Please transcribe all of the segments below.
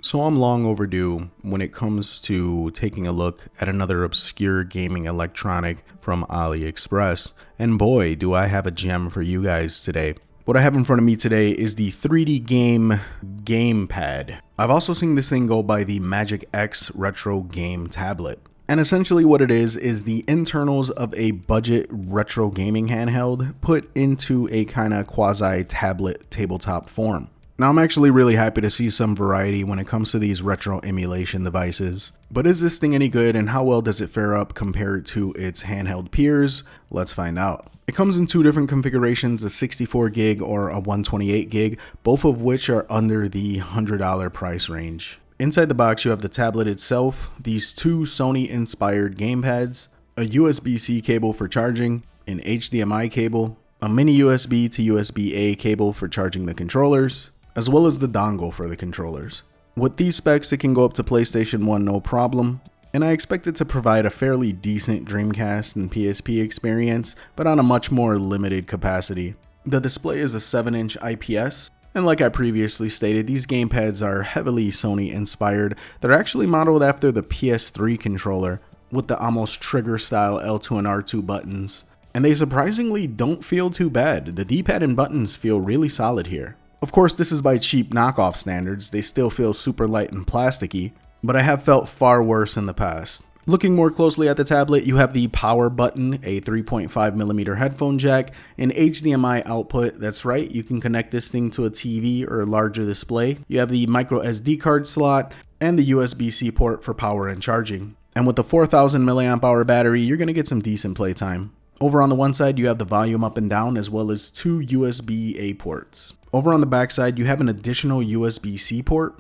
So I'm long overdue when it comes to taking a look at another obscure gaming electronic from AliExpress, and boy do I have a gem for you guys today. What I have in front of me today is the 3D game gamepad. I've also seen this thing go by the MagicX retro game tablet. And essentially what it is the internals of a budget retro gaming handheld put into a kind of quasi tablet tabletop form. Now I'm actually really happy to see some variety when it comes to these retro emulation devices. But is this thing any good, and how well does it fare up compared to its handheld peers? Let's find out. It comes in two different configurations, a 64 gig or a 128 gig, both of which are under the $100 price range. Inside the box you have the tablet itself, these two Sony inspired gamepads, a USB-C cable for charging, an HDMI cable, a mini USB to USB-A cable for charging the controllers, as well as the dongle for the controllers. With these specs, it can go up to PlayStation 1 no problem, and I expect it to provide a fairly decent Dreamcast and PSP experience, but on a much more limited capacity. The display is a 7-inch IPS, and like I previously stated, these gamepads are heavily Sony inspired. They're actually modeled after the PS3 controller, with the almost trigger style L2 and R2 buttons, and they surprisingly don't feel too bad. The D-pad and buttons feel really solid here. Of course, this is by cheap knockoff standards, they still feel super light and plasticky, but I have felt far worse in the past. Looking more closely at the tablet, you have the power button, a 3.5mm headphone jack, an HDMI output. That's right, you can connect this thing to a TV or a larger display. You have the micro SD card slot and the USB-C port for power and charging. And with the 4000 mAh battery, you're going to get some decent playtime. Over on the one side, you have the volume up and down, as well as two USB-A ports. Over on the back side, you have an additional USB-C port,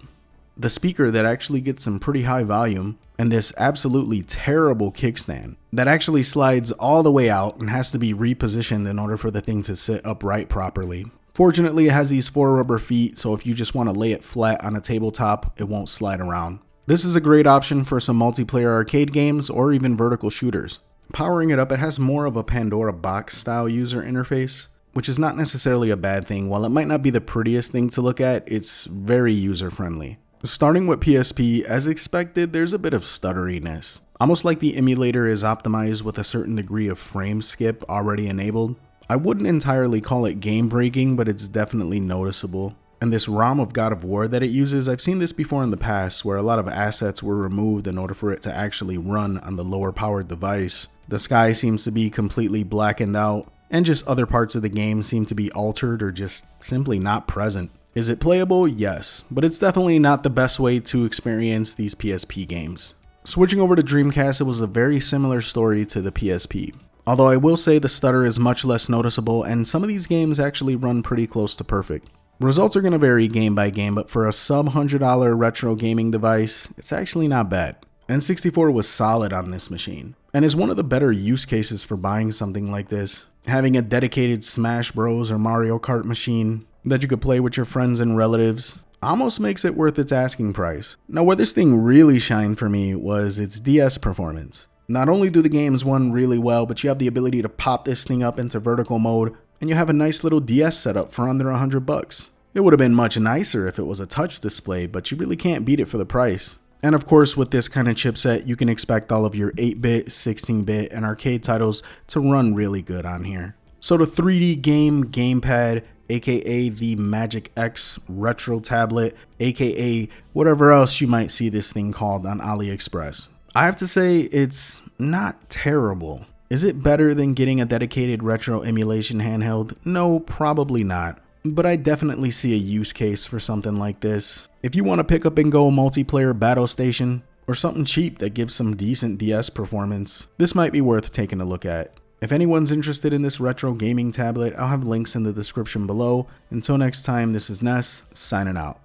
the speaker that actually gets some pretty high volume, and this absolutely terrible kickstand that actually slides all the way out and has to be repositioned in order for the thing to sit upright properly. Fortunately, it has these 4 rubber feet, so if you just want to lay it flat on a tabletop, it won't slide around. This is a great option for some multiplayer arcade games or even vertical shooters. Powering it up, it has more of a Pandora box style user interface, which is not necessarily a bad thing. While it might not be the prettiest thing to look at, it's very user friendly. Starting with PSP, as expected, there's a bit of stutteriness. Almost like the emulator is optimized with a certain degree of frame skip already enabled. I wouldn't entirely call it game breaking, but it's definitely noticeable. And this ROM of God of War that it uses, I've seen this before in the past, where a lot of assets were removed in order for it to actually run on the lower powered device. The sky seems to be completely blackened out, and just other parts of the game seem to be altered or just simply not present. Is it playable? Yes, but it's definitely not the best way to experience these PSP games. Switching over to Dreamcast, it was a very similar story to the PSP. Although I will say the stutter is much less noticeable, and some of these games actually run pretty close to perfect. Results are going to vary game by game, but for a sub $100 retro gaming device, it's actually not bad. N64 was solid on this machine, and is one of the better use cases for buying something like this. Having a dedicated Smash Bros or Mario Kart machine that you could play with your friends and relatives almost makes it worth its asking price. Now, where this thing really shined for me was its DS performance. Not only do the games run really well, but you have the ability to pop this thing up into vertical mode, and you have a nice little DS setup for under $100. It would have been much nicer if it was a touch display, but you really can't beat it for the price. And of course, with this kind of chipset, you can expect all of your 8-bit, 16-bit, and arcade titles to run really good on here. So the 3D game gamepad, aka the MagicX retro tablet, aka whatever else you might see this thing called on AliExpress. I have to say, it's not terrible. Is it better than getting a dedicated retro emulation handheld? No, probably not. But I definitely see a use case for something like this. If you want to pick up and go multiplayer battle station, or something cheap that gives some decent DS performance, this might be worth taking a look at. If anyone's interested in this retro gaming tablet, I'll have links in the description below. Until next time, this is Ness, signing out.